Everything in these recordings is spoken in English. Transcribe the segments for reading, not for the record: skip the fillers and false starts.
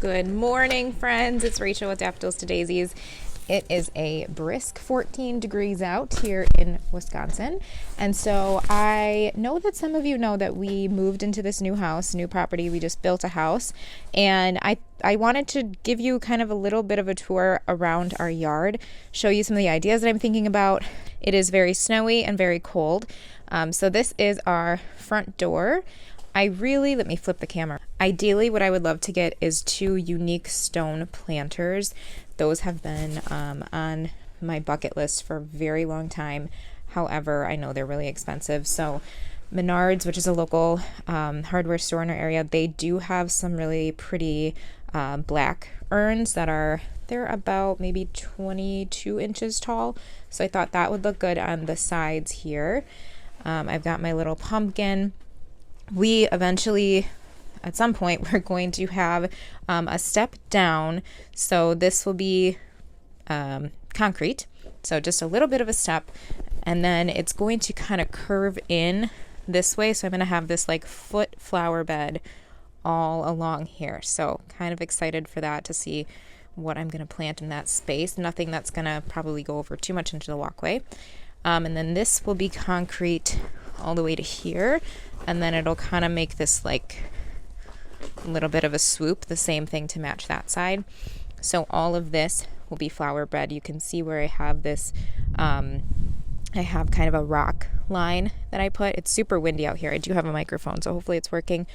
Good morning, friends. It's Rachel with Daffodils to Daisies. It is a brisk 14 degrees out here in Wisconsin. And so I know that some of you know that we moved into this new house, new property. We just built a house. And I wanted to give you kind of a little bit of a tour around our yard, show you some of the ideas that I'm thinking about. It is very snowy and very cold. So this is our front door. Let me flip the camera. Ideally, what I would love to get is 2 unique stone planters. Those have been on my bucket list for a very long time. However, I know they're really expensive. So Menards, which is a local hardware store in our area, they do have some really pretty black urns they're about maybe 22 inches tall. So I thought that would look good on the sides here. I've got my little pumpkin. We eventually, at some point, we're going to have a step down. So this will be concrete. So just a little bit of a step. And then it's going to kind of curve in this way. So I'm going to have this like foot flower bed all along here. So kind of excited for that, to see what I'm going to plant in that space. Nothing that's going to probably go over too much into the walkway. And then this will be concrete all the way to here. And then it'll kind of make this like a little bit of a swoop, the same thing to match that side. So all of this will be flower bed. You can see where I have this, I have kind of a rock line that I put. It's super windy out here. I do have a microphone, so hopefully it's working.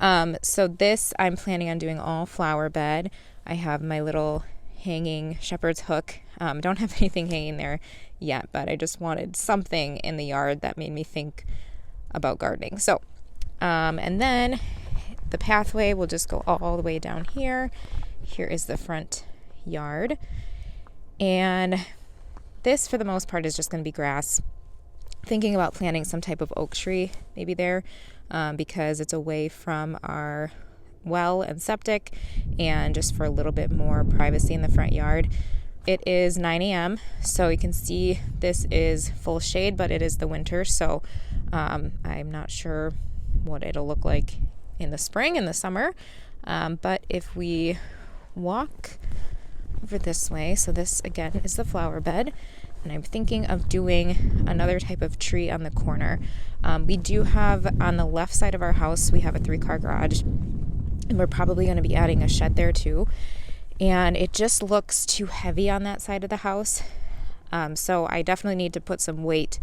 So this, I'm planning on doing all flower bed. I have my little hanging shepherd's hook. Don't have anything hanging there yet, but I just wanted something in the yard that made me think about gardening. So, and then the pathway will just go all the way down here. Here is the front yard. And this, for the most part, is just going to be grass. Thinking about planting some type of oak tree maybe there, because it's away from our well and septic, and just for a little bit more privacy in the front yard. It is 9 a.m. so you can see this is full shade, but it is the winter, so I'm not sure what it'll look like in the spring and the summer. But if we walk over this way, so this again is the flower bed, and I'm thinking of doing another type of tree on the corner. We do have, on the left side of our house, we have a 3-car garage, and we're probably going to be adding a shed there too. And it just looks too heavy on that side of the house. So I definitely need to put some weight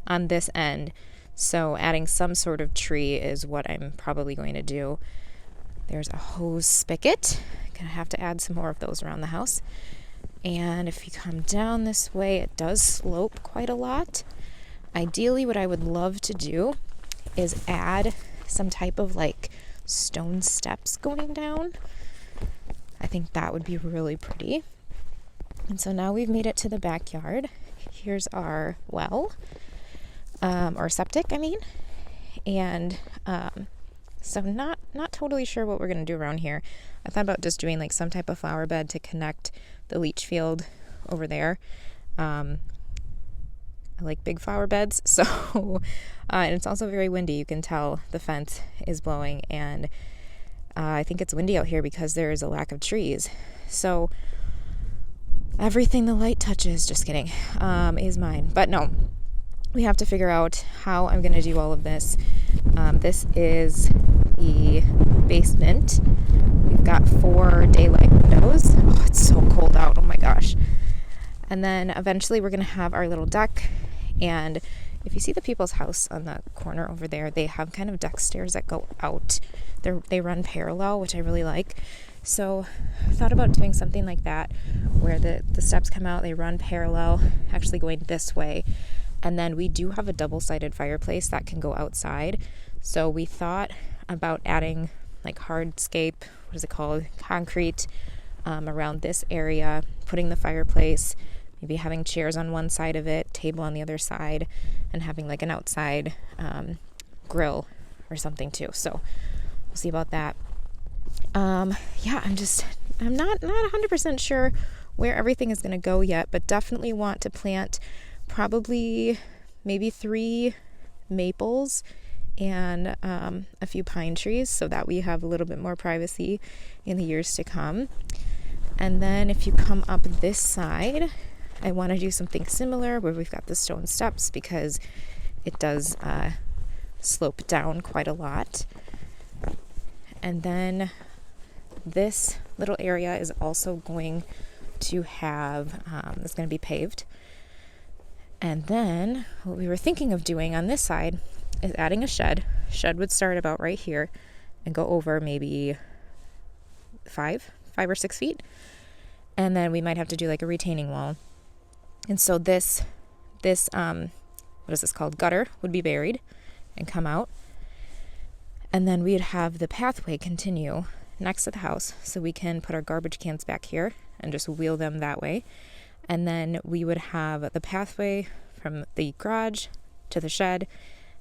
on this end. So adding some sort of tree is what I'm probably going to do. There's a hose spigot. Gonna have to add some more of those around the house. And if you come down this way, it does slope quite a lot. Ideally, what I would love to do is add some type of like stone steps going down. I think that would be really pretty. And so now we've made it to the backyard. Here's our well, or septic, I mean. And so not totally sure what we're going to do around here. I thought about just doing like some type of flower bed to connect the leach field over there. I like big flower beds, so and it's also very windy. You can tell the fence is blowing, and I think it's windy out here because there is a lack of trees. So everything the light touches, just kidding, is mine. But no, we have to figure out how I'm going to do all of this. This is the basement. We've got 4 daylight windows. Oh, it's so cold out. Oh my gosh. And then eventually we're going to have our little deck. And if you see the people's house on the corner over there, they have kind of deck stairs that go out. They run parallel, which I really like. So I thought about doing something like that, where the steps come out, they run parallel, actually going this way. And then we do have a double-sided fireplace that can go outside. So we thought about adding like hardscape, what is it called, concrete, around this area, putting the fireplace, maybe having chairs on one side of it, table on the other side, and having like an outside grill or something too. So we'll see about that. I'm not 100% sure where everything is going to go yet, but definitely want to plant probably maybe 3 maples and a few pine trees so that we have a little bit more privacy in the years to come. And then if you come up this side, I want to do something similar where we've got the stone steps because it does slope down quite a lot. And then this little area is also going to have, it's going to be paved. And then what we were thinking of doing on this side is adding a shed. Shed would start about right here and go over maybe 5 or 6 feet. And then we might have to do like a retaining wall. And so this what is this called? Gutter would be buried and come out. And then we'd have the pathway continue next to the house so we can put our garbage cans back here and just wheel them that way. And then we would have the pathway from the garage to the shed.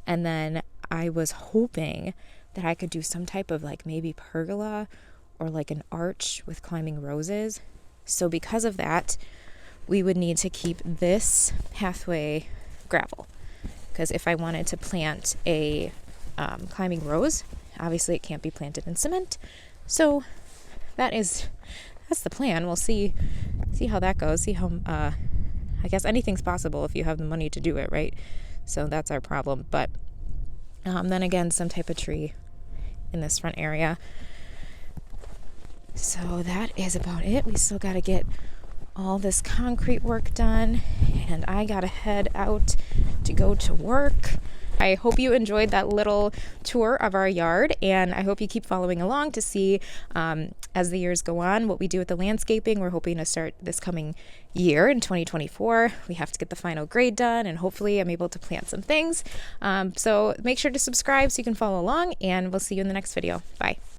And then I was hoping that I could do some type of like maybe pergola or like an arch with climbing roses. So because of that, we would need to keep this pathway gravel. Because if I wanted to plant a climbing rose, obviously it can't be planted in cement. So that's the plan. We'll see how that goes. See how I guess anything's possible if you have the money to do it, right? So that's our problem. But then again, some type of tree in this front area. So that is about it. We still got to get all this concrete work done, and I got to head out to go to work. I hope you enjoyed that little tour of our yard, and I hope you keep following along to see as the years go on what we do with the landscaping. We're hoping to start this coming year in 2024. We have to get the final grade done, and hopefully I'm able to plant some things. So make sure to subscribe so you can follow along, and we'll see you in the next video. Bye.